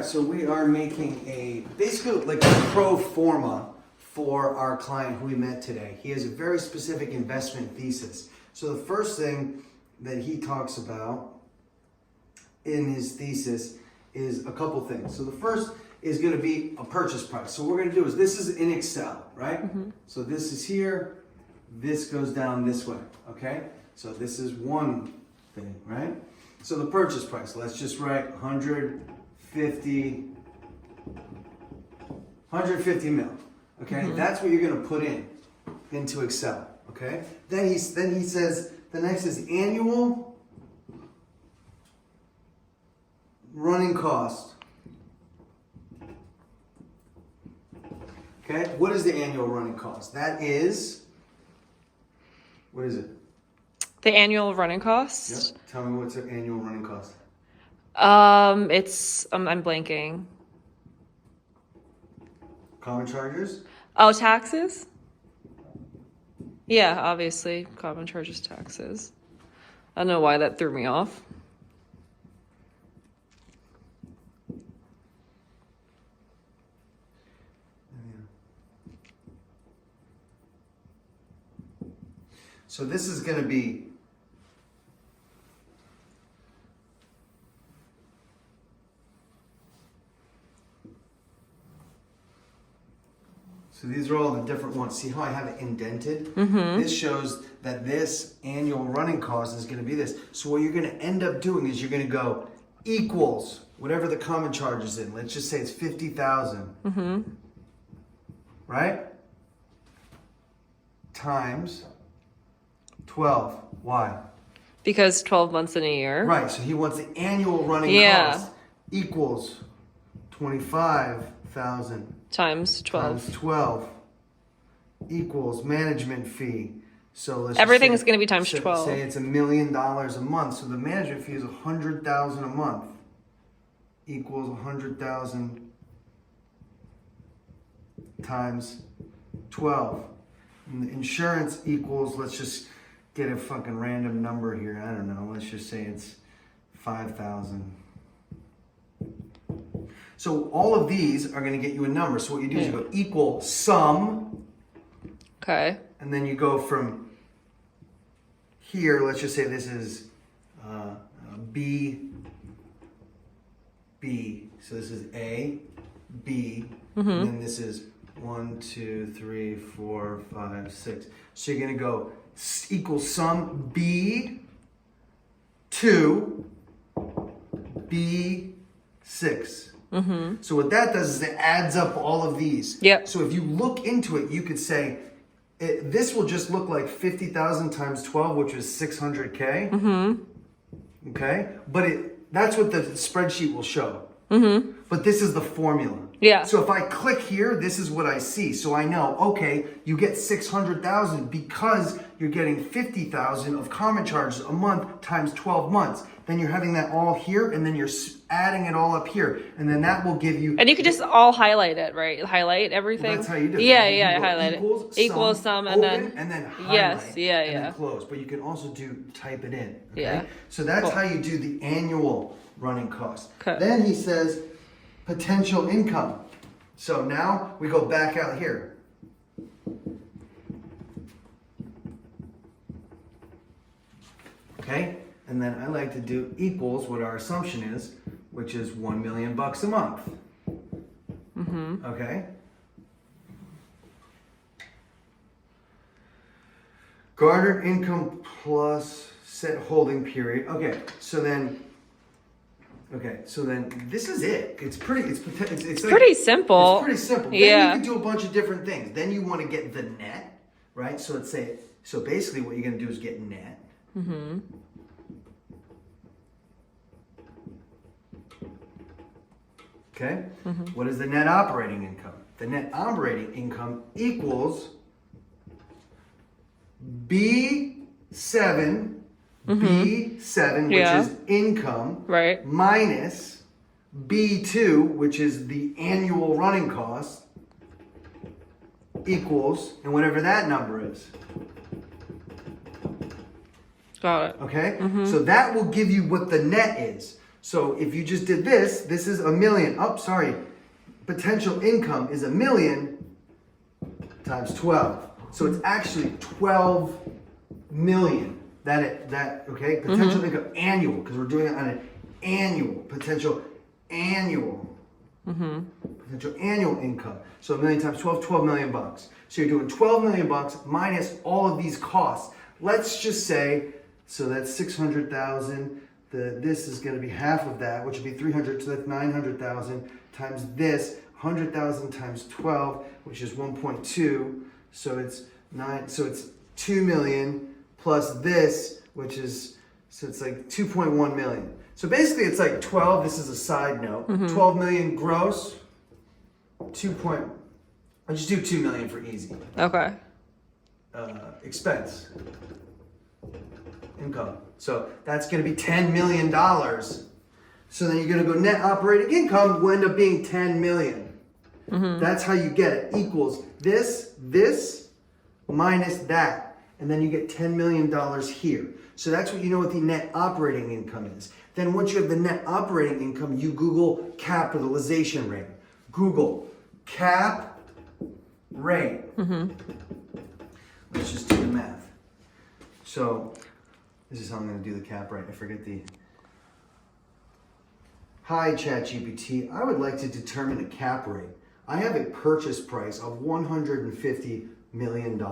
So we are making basically like a pro forma for our client who we met today. He has a very specific investment thesis. So the first thing that he talks about in his thesis is a couple things. So the first is going to be a purchase price. So what we're going to do is, this is in Excel, right? Mm-hmm. So this is here, this goes down this way, okay? So this is one thing, right? So the purchase price, let's just write 150 mil, okay? Mm-hmm. That's what you're going to put into Excel, okay? Then he says the next is annual running cost. Okay, what is the annual running cost? That is, what is it? The annual running cost? Yep. Tell me what's the annual running cost. It's I'm blanking. Common charges? Oh, taxes? Yeah, obviously, common charges, taxes. I don't know why that threw me off. So this is going to be these are all the different ones. See how I have it indented? Mm-hmm. This shows that this annual running cost is going to be this. So what you're going to end up doing is you're going to go equals whatever the common charge is in. Let's just say it's 50,000. Mm-hmm. Right? Times 12. Why? Because 12 months in a year. Right. So he wants the annual running cost equals 25,000 times 12. Times 12 equals management fee. So let's everything is going to be times 12. Say it's $1 million a month. So the management fee is 100,000 a month equals 100,000 times 12. And the insurance equals, let's just get a fucking random number here. I don't know. Let's just say it's 5,000. So all of these are going to get you a number. So what you do is you go equal sum. Okay. And then you go from here. Let's just say this is B. So this is A, B. Mm-hmm. And then this is 1, 2, 3, 4, 5, 6. So you're going to go equal sum B 2, B 6. Mm-hmm. So what that does is it adds up all of these. Yep. So if you look into it, you could say this will just look like 50,000 times 12, which is 600K. Mm-hmm. Okay, but that's what the spreadsheet will show. Mm-hmm. But this is the formula. Yeah. So if I click here, this is what I see. So I know, okay, you get 600,000 because you're getting 50,000 of common charges a month times 12 months. Then you're having that all here, and then you're adding it all up here, and then that will give you. And you could just all highlight it, right? Highlight everything. Well, that's how you do it. Yeah, highlight it. Equals sum, and then highlight. Yes, and then close. But you can also type it in. Okay? Yeah. So that's how you do the annual running cost. Okay. Then he says potential income. So now we go back out here. Okay? And then I like to do equals what our assumption is, which is $1 million a month. Mm-hmm. Okay? Garnered income plus set holding period. Okay, so then this is it. It's pretty simple. It's pretty simple. Yeah. Then you can do a bunch of different things. Then you want to get the net, right? So let's say, so basically what you're going to do is get net. Mm-hmm. Okay? Mm-hmm. What is the net operating income? The net operating income equals B7, mm-hmm. B7, which is income, right, minus B2, which is the annual running cost, equals, and whatever that number is. Got it. Okay? Mm-hmm. So that will give you what the net is. So if you just did this, this is $1 million. Oh, sorry. Potential income is $1 million times 12. So it's actually 12 million. Okay? Potential income annual, because we're doing it on an annual, potential annual income. So $1 million times 12 million bucks. So you're doing 12 million bucks minus all of these costs. Let's just say, so that's 600,000. This is going to be half of that, which would be 300. So that's 900,000 times this, 100,000 times 12, which is 1.2. So it's 9. So it's 2 million plus this, which is, so it's like 2.1 million. So basically it's like 12. This is a side note. 12 million gross. I'll just do 2 million for easy. Okay. Expense. Income. So that's going to be $10 million. So then you're going to go net operating income will end up being 10 million. That's how you get it. Equals this minus that. And then you get $10 million here. So that's what you know what the net operating income is. Then once you have the net operating income, you Google capitalization rate. Google cap rate. Let's just do the math. So this is how I'm going to do the cap rate. I forget the... Hi, ChatGPT. I would like to determine a cap rate. I have a purchase price of $150 million.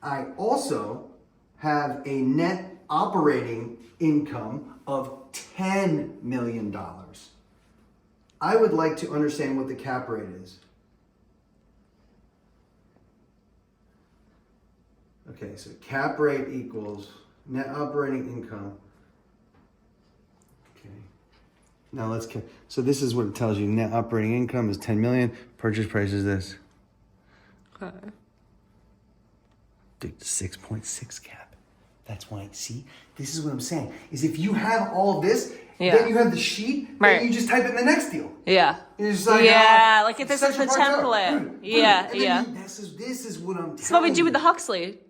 I also have a net operating income of $10 million. I would like to understand what the cap rate is. Okay, so cap rate equals net operating income. Okay. Now so this is what it tells you. Net operating income is 10 million. Purchase price is this. Okay. Dude, 6.6 cap. That's why, see, this is what I'm saying. Is if you have all of this, then you have the sheet, right. then you just type in the next deal. Yeah. You're just like, like if this is the template. This is what I'm telling you. That's what we do with the Huxley.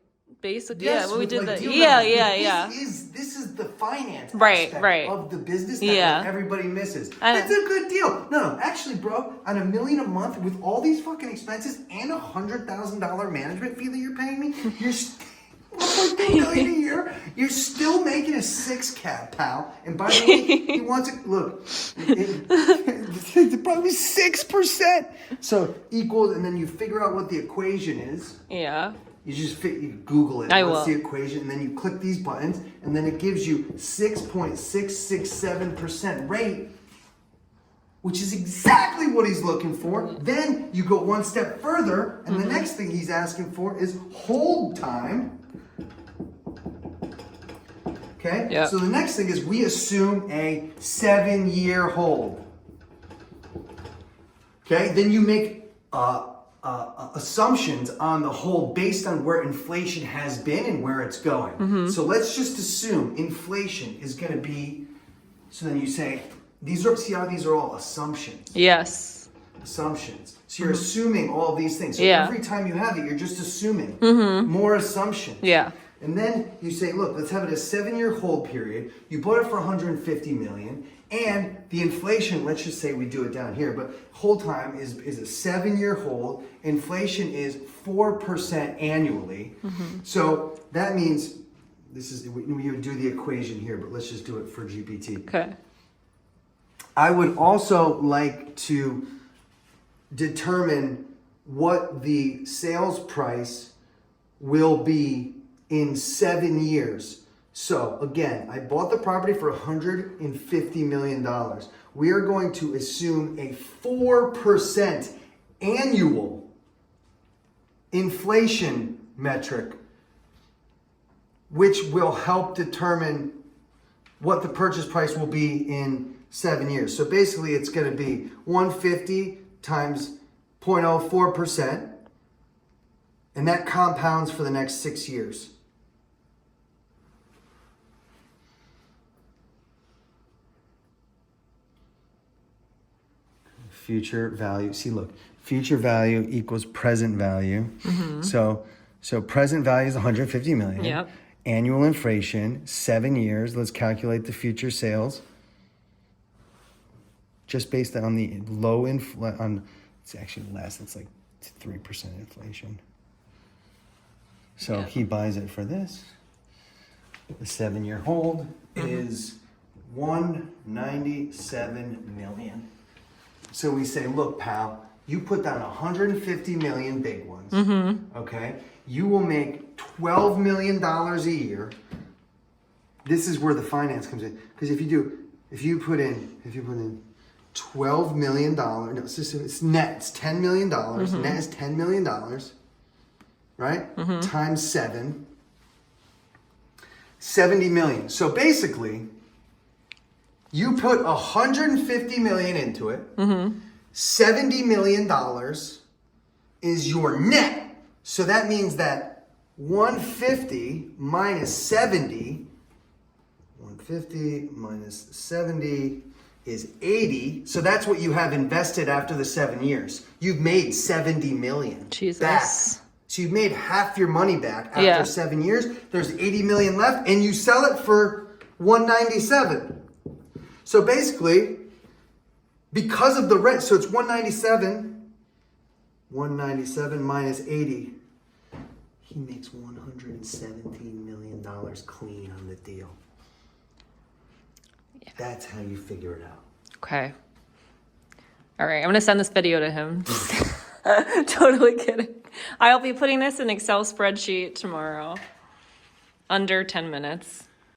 Basically, yes, when we did like the yeah. This is the finance right aspect of the business that everybody misses. It's a good deal. No, actually, bro, on $1 million a month with all these fucking expenses and $100,000 management fee that you're paying me, you're $1.2 million a year. You're still making a 6 cap, pal. And by the way, he wants it. Look, it's probably 6%. So equals, and then you figure out what the equation is. Yeah. You Google it. I What's will. the equation? And then you click these buttons, and then it gives you 6.667% rate, which is exactly what he's looking for. Then you go one step further, and the next thing he's asking for is hold time. Okay? Yep. So the next thing is we assume a 7-year hold. Okay? Then you make assumptions on the hold based on where inflation has been and where it's going. So let's just assume inflation is going to be, so then you say, see how these are all assumptions? Yes. Assumptions. So you're assuming all these things. So every time you have it, you're just assuming more assumptions. Yeah. And then you say, look, let's have it a 7-year hold period. You bought it for $150 million. And the inflation, let's just say we do it down here, but hold time is a 7-year hold. Inflation is 4% annually. So that means, we would do the equation here, but let's just do it for GPT. Okay. I would also like to determine what the sales price will be in 7 years. So again, I bought the property for $150 million. We are going to assume a 4% annual inflation metric, which will help determine what the purchase price will be in 7 years. So basically it's going to be 150 times 0.04%, and that compounds for the next 6 years. Future value. See, look, future value equals present value. So present value is 150 million. Yep. Annual inflation, 7 years. Let's calculate the future sales. just based on the low it's actually less. It's like 3% inflation. So he buys it for this. The 7-year hold is $197 million. So we say, look, pal, you put down 150 million big ones. Okay, you will make $12 million a year. This is where the finance comes in, because if you put in $12 million, no, it's net. It's $10 million. Net is $10 million, right? Times 7. 70 million. So basically, you put 150 million into it. $70 million is your net. So that means that 150 minus 70, 150 minus 70 is 80. So that's what you have invested after the 7 years. You've made 70 million Jesus. back. So you've made half your money back after 7 years. There's 80 million left, and you sell it for 197. So basically, because of the rent, so it's 197 minus 80. He makes $117 million clean on the deal. Yeah. That's how you figure it out. Okay. All right, I'm going to send this video to him. Totally kidding. I'll be putting this in Excel spreadsheet tomorrow. Under 10 minutes.